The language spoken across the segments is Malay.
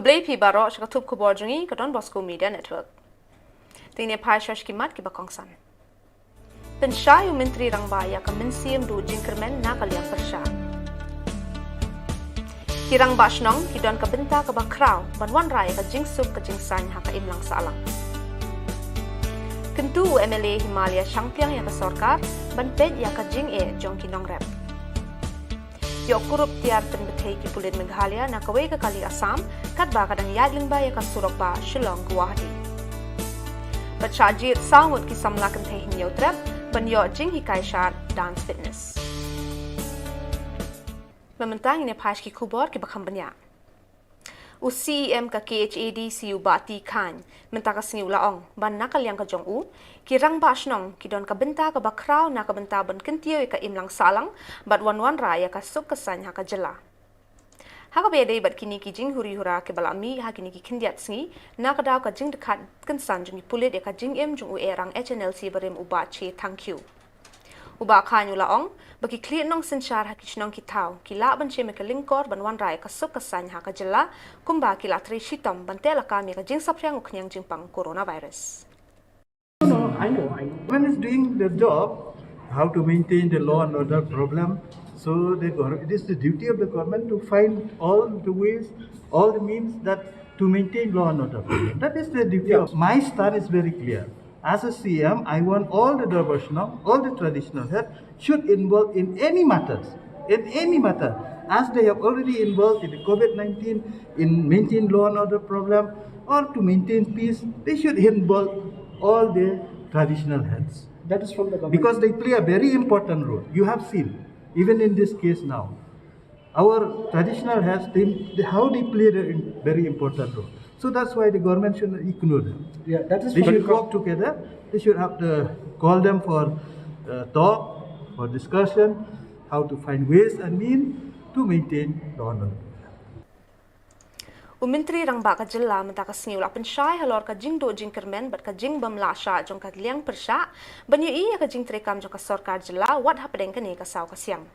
Blay pi baro shakatup Khubor jungi kadon Bosco Media Network. Tine pai shosh kimat ki bakongsan. Pensyayu Menteri Rangbaya ka mensiam du jingkermen na kaliang persya. Kirang basnong kidon ka benta ka bakraw banwan raya ka jingsuk ka jingsan haka imlang salang. Kentu MLA Himalaya Shangpiang ya ka sorkar banped ya ka jing jong kinong rep. Yok kurup tiar penbetei ki pulit Meghalaya na kawai ka kali Assam kat ba kadang yadling ba ya ka surok ba Shillong Guwahati. Bachajit sangut ki samla kan teh hinyau trap ban yo jing hikai shar dance fitness. Mementang ini pas ki Khubor ki bakam banyak. UCM ka KHAD siu bati kan mentaka singiu laong ban nakal yang ka jong u kirang basnong kidon ka benta ka bakraw na ka benta ban kentio ka imlang salang bat wan raya ka suk kesan ha ka jela. Haka bede bat kini ki jing huri hura ke balami ha kini ki kindiat singi na ka daw ka jing dekat kensan jung pulit ka jing jung u erang HNLC barim uba che thank you. Uba kanyu laong bagi klit nong sensyar ha kishnong kitau kila ban che mekalingkor ban wan raya ka suk kesan ha ka jela kumba kila tri shitom ban tela kami ka jing sapryang uknyang jingpang coronavirus. No, I know. When it's doing the job, how to maintain the law and order problem. So it is the duty of the government to find all the ways, all the means that to maintain law and order problem. That is the duty of my stand is very clear. As a CM, I want all the devotional, all the traditional heads should involve in any matters, as they have already involved in the COVID-19, in maintain law and order problem, or to maintain peace, they should involve all the traditional heads. That is from the government. Because they play a very important role. You have seen, even in this case now, our traditional heads, how they play a very important role. So that's why the government should not ignore them. Yeah, that is they should work together. They should have to call them for talk, for discussion, how to find ways and means to maintain law and order. Menteri Rangbaya ka Jylla mentaka singiu la pensyai halor ka jing do jing kermen bat ka jing bamla sha jong ka liang persya banyu i ka jing trekam jong ka sorkar Jylla wat hapedeng ka ne ka saw ka siang.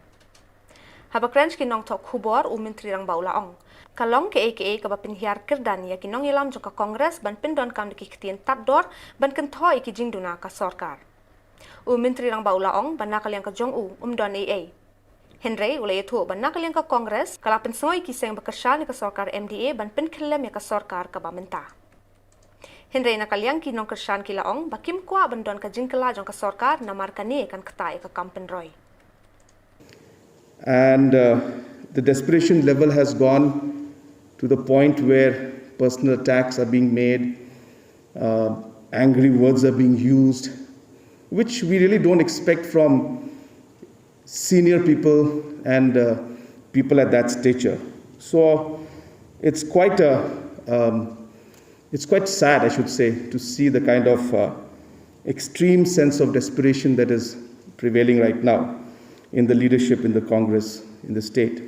Habakrench kinong tok Khubor Menteri Rangbaya laong. Kalong ke AKA ka bapinhiar kerdan ya kinong ilam jong ka kongres ban pindon kam de ki ktien tatdor ban kentoi ki jing duna ka sorkar. Menteri Rangbaya laong ban nakal yang ka jong don AA. Henry ulai itu ban nakal yang ka kongres kala pensoi ki seng bekerja ni ka sorkar MDA ban penkelem ya ka sorkar ka bamenta. Henry nakal yang kinong kersan ki laong bakim kwa ban don ka jingkela jong ka sorkar namar kane kan ketai ka kampen roy. And the desperation level has gone to the point where personal attacks are being made, angry words are being used, which we really don't expect from senior people and people at that stature. So it's quite sad, I should say, to see the kind of extreme sense of desperation that is prevailing right now in the leadership in the Congress, in the state.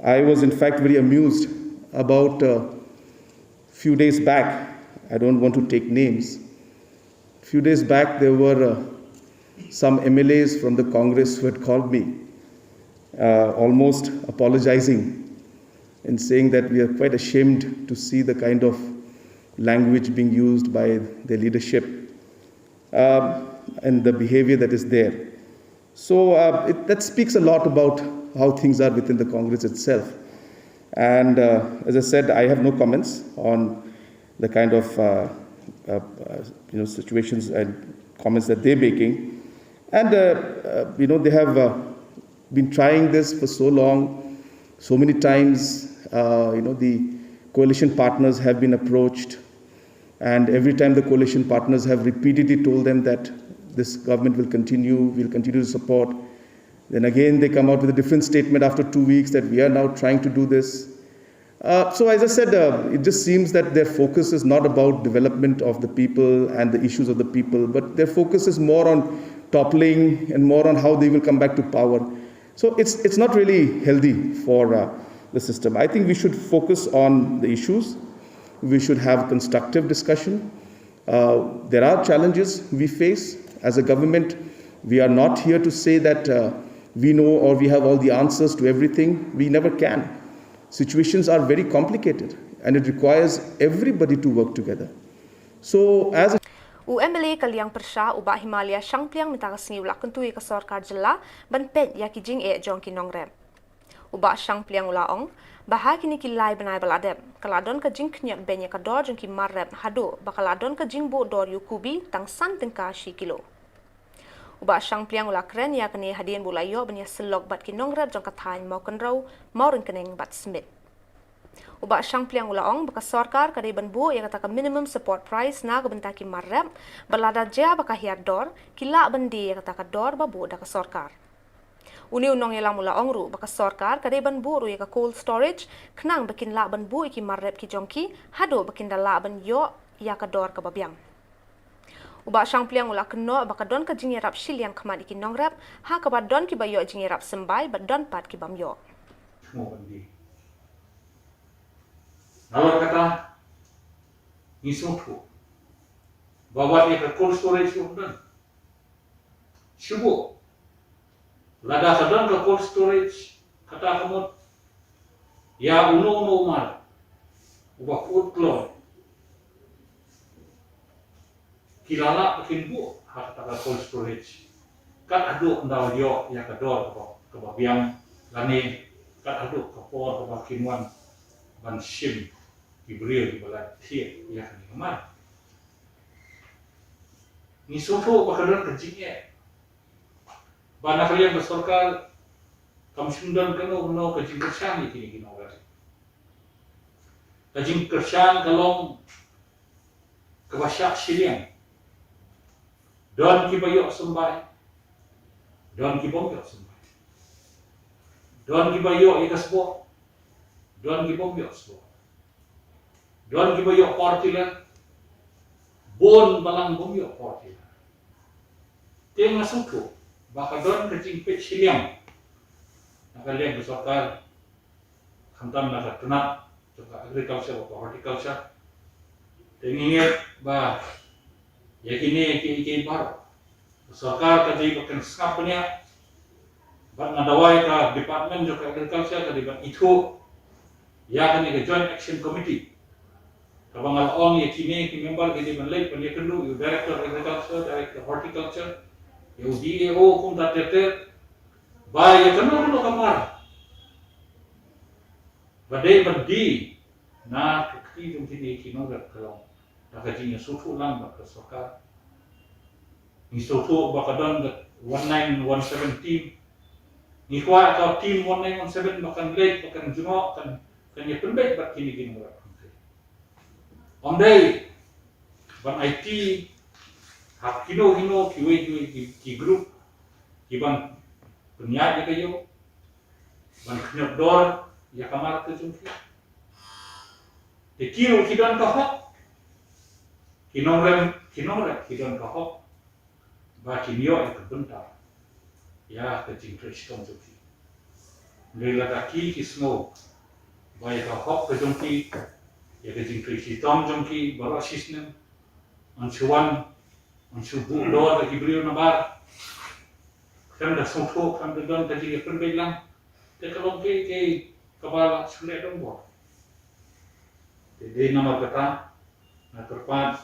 I was in fact very amused about a few days back. I don't want to take names. A few days back there were some MLAs from the Congress who had called me, almost apologizing and saying that we are quite ashamed to see the kind of language being used by the leadership and the behavior that is there. So that speaks a lot about how things are within the Congress itself. And as I said, I have no comments on the kind of situations and comments that they're making. And they have been trying this for so long, so many times. The coalition partners have been approached, and every time the coalition partners have repeatedly told them that this government will continue, we'll continue to support. Then again, they come out with a different statement after 2 weeks that we are now trying to do this. So as I said, it just seems that their focus is not about development of the people and the issues of the people, but their focus is more on toppling and more on how they will come back to power. So it's not really healthy for the system. I think we should focus on the issues. We should have constructive discussion. There are challenges we face as a government. We are not here to say that we know or we have all the answers to everything. We never can. Situations are very complicated. and it requires everybody to work together. So as a UMLA kaliang persha ubah Himalaya Shangpliang minta kasngi ula kentui ke Sarkar Jylla ban pet ya kijing jong kinong rem. Ubah Shangpliang ulaong bahag kini kilai benai baladem kaladon ka jing knyap benya ka dor jong ki marrem hado bakaladon ka jing bo dor yukubi tang san tengka shi kilo. Ubah Shangpliang ula kren ya kini hadien bulayo benya selok bat kinong rem jong katain mau kenrau mau ringkeneng bat smith. Ubah Shangpliang ulaong baka Sarkar kadai banbu yang kata minimum support price na kabenta ki marrem balada ja baka hiar dor kila bandi yang kata dor babu da ka Sarkar. Uni unong yelang ulaong ru baka Sarkar kadai banbu ru ya cold storage kenang bakin la banbu iki marrep ki jongki hado bakin da la ban yo ya ka dor ka babiang. Ubah Shangpliang ula keno baka don ka jingerap Shillong khamad iki nongrap ha ka ba don ki bayo jingerap sembai ba don pat ki bamyo. Kalau kata ngisutu bawa dia ke cold storage dan syubu lada sedang ke cold storage kata kamu ya uno umar ubah food clone kilala bikin bu kata cold storage kat aduk ndau yo ya kedor ke babiang lani kat aduk ke por ke bakinuan ban shim Ibril di balat tiap yang ni kemar. Ni soto bakaran keciknya. Bana kalian bersorkal kamu sundan keno kecik kersan ini kini orang. Kecik kersan kalong kebasyak Shillong. Don kibayok sembai. Don kibongyok sembai. Don kibayok ikasbo. Don kibongyok sembai. Don kibayok portila, bon balang bomyok portila. Tengah suku, bakal don kecing pet Shillong. Nakalian bersorkal, hantam nak kena, juga agriculture atau horticulture. Tengingat bah, ya kini iki baru. Bersorkal kaji bakan skapnya, bat ngadawai ke department juga agriculture kadi bat itu, ya kini ke joint action committee. Kabang along ya kini ki member kini menlek pendia kendu you director agriculture director horticulture you DAO kum dateter ba ya kendu kamar badai badi na kiti dum kini kino gat kalong nakajinya sufu lang ba kasokar ni sufu bakadon gat 1917 team ni kwa ka team 1917 bakan lek bakan jumo kan ya pembek bak kini kini Ondai, ban IT, hak hino ki grup, ki ban penyat ya kayo, ban kenyap dor ya kamar ke jumpi. Te kiro kidan kahok, kinongrem kidan kahok, ba kinyo ya kebentar, ya kecing kriston jumpi. Nila kaki kisno, ba ya kahok ke jumpi. Ya kecing krisi tom jongki baru asisnem ansuan ansubu dor lagi beliau nabar kan dah soto kan dah kecing perbedaan kalau ke kepala sulit dong buat jadi nama kata nak terpat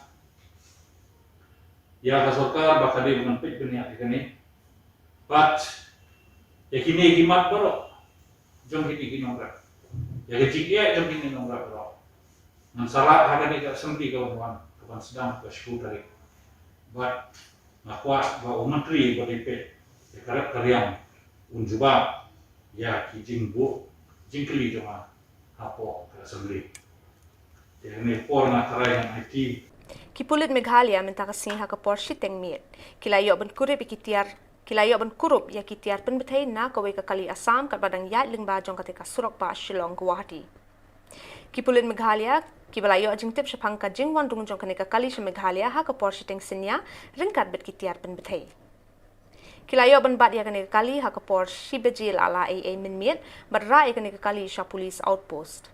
ya kasokar bakal dia menampik dunia ini but ya kini gimat baru jongki tinggi nongkrak ya kecing ya jongki nongkrak baru Nansara ada ni kat sempi kawan sedang ke syukur dari buat nakwa bawa menteri berdepet ya karep kalian unjuba ya kijing bu jingkeli cuma apa ke assembly ya ni por nak yang IT Kipulit Meghalaya minta kasih hak porsi tengmit kilayo ban kurip ya kitiar penbetai na kawai ke kali Assam kat badang yat lingba jong ketika surok ba Shillong Guwahati. Kipulit Meghalaya kibalayo ajing tip syapang ka jingwan dung jong kanika kali sa Meghalaya ha ka porsi teng sinya ringkat bet kitiar penbetai. Kilayo ban bat ya kanika kali ha ka porsi bejil ala AA minmit berra ya kanika kali sa police outpost.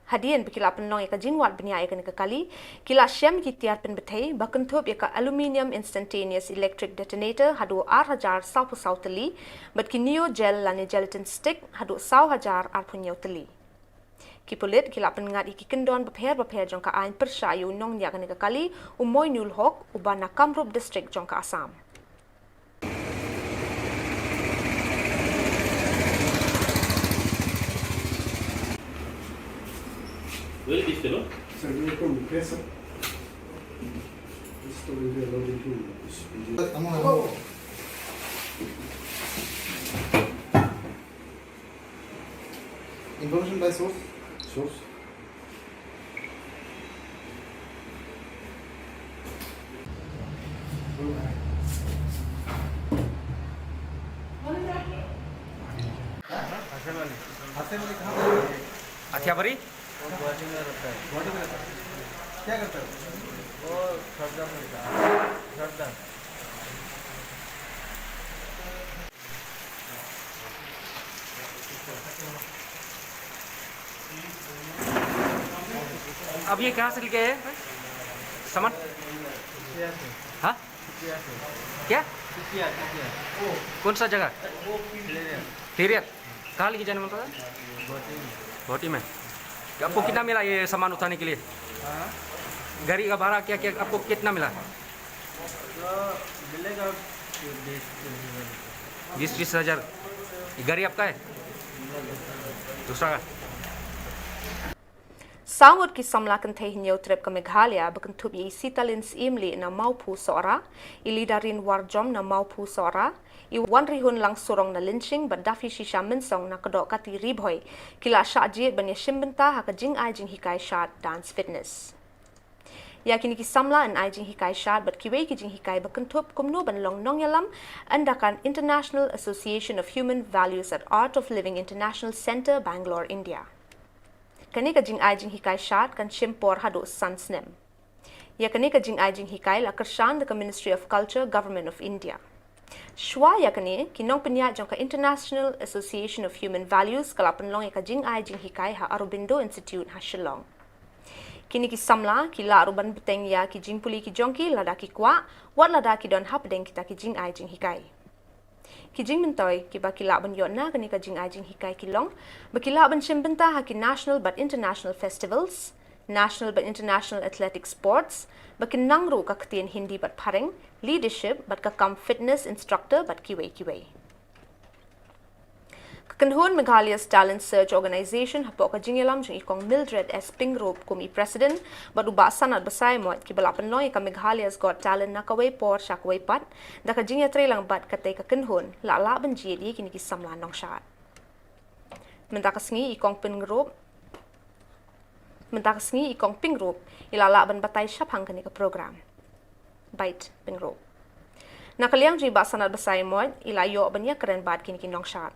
Hadian bikila penlong ya ka jingwat benya ya kanika kali kila syam kitiar penbetai bakentup ya ka aluminium instantaneous electric detonator hadu 8,000 saupu sauteli bet kinio gel lani gelatin stick hadu 1,000 arpunyo teli. Kipulit kila pengat iki kendon berper jong ka ain persya yu nong nya kani kali umoy nul hok uban na Kamrup district jong ka Assam. Will this fellow? So you come press up. This story is allowed to. Information by source. Source. अथिया भरी क्या करता है? वो शटडाउन अब ये कहाँ से लेके आए सामान? हाँ क्या कौन सा जगह? थिरियत कहाँ लेके जाने मतलब? भोटी में। आपको कितना मिला ये सामान उठाने के लिए? गाड़ी का भाड़ा क्या क्या आपको कितना मिला? मिलेगा 20-30 हज़ार। गाड़ी आपका है? दूसरा का? Sangut ki samlakan teh nyau trip ke Meghalaya berkentup i sitalins imli na maupu seora, i lidarin warjom na maupu seora, i wan rihun lang surong na lynching berdafi shisha mensong na kedok kati ribhoi, kila syajit banya shimbenta haka jing ai jing hikai syat dance fitness. Ya kini ki samla an ai jing hikai syat but kiwei ki jing hikai berkentup kumno ban long nong yalam andakan International Association of Human Values at Art of Living International Centre, Bangalore, India. Kani ka jing ai jing hikai syat kan shimpor hadu sansnem. Ya kani ka jing ai jing hikai la kershan the Ministry of Culture, Government of India. Shwa ya kani kinong penyat jong ka International Association of Human Values kalapan long ya ka jing ai jing hikai ha Aurobindo Institute ha Shillong. Kini ki samla ki la aruban beteng ya ki jing puli ki jongki lada ki kwa wat lada ki don hap deng kita ki jing ai jing hikai. Ki jing mentoi ki ba ki la ban yona kani ka jing ai jing hikai ki long ba ki la ban shimbenta ha ki national but international festivals, national but international athletic sports, ba ki nangru ka ktien hindi but paring, leadership but ka kam fitness instructor but kiwei. Kanhun Meghalaya's Talent Search Organization hapo ka jingelam jung ikong Mildred S. Pingrop kumi president but uba sanat basay mo ki balapan loy ka Meghalaya's Got Talent na kaway por sya kaway pat da ka jingya lang bat katay ka kanhun la ban jidi kini ki samlan nong syat. Mentakasngi ikong Pingrop ilala ban batay syapang kani ka program. Bait Pingrop. Nakaliang jing ba sanat basay mo ilayo ban ya keren bat kini ki nong syat.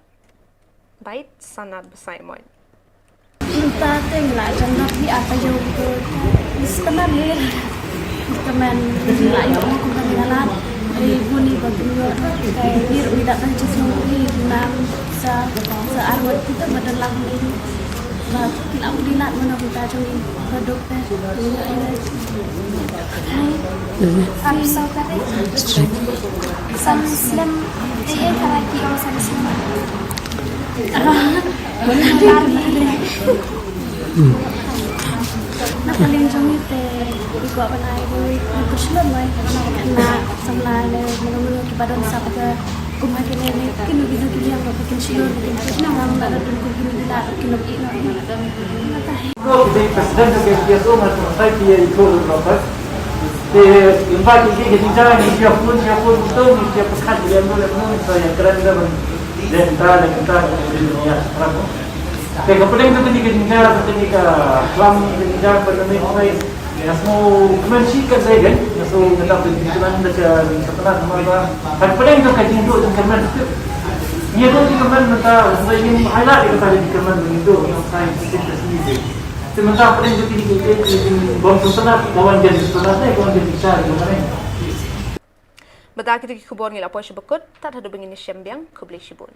Baik, sangat besar moy. Kita tengah jangan di apa jauh tu. Sebenarnya teman lah yang aku kenalan ribu ni berdua kayak biru tidak terjadi sendiri nam searwat kita berdalam ini. Bah tidak dilat mana kita curi produk Hai, apa sahaja? Sam kalau kita sam Nak paling jom itu ikut apa nak ikut Shillong lah. Nak samla le mula-mula kepada siapa kumai kene kini kita kini yang bikin Shillong bikin nama ada dulu kini kita kini ini. The president of KPSO has tried to control the process. In fact, he is trying to put the peskat di dalam dalam saya kerana dalam dan dunia sekarang. Tapi kemudian itu ketika ketika kelam ketika pandemi ini, semua kemensikan saya kan, semua kita berjalan dengan setelah semua. Kemudian itu kajian itu dengan kemen itu. Ia tu kemen kita saya ingin highlight kita di kemen itu yang saya sendiri. Sementara kemudian itu kita bom setelah kawan jadi setelah saya kawan jadi besar kemarin. Betul kita Khubor ngila poy shibukut, tak ada begini syambiang kubli shibun.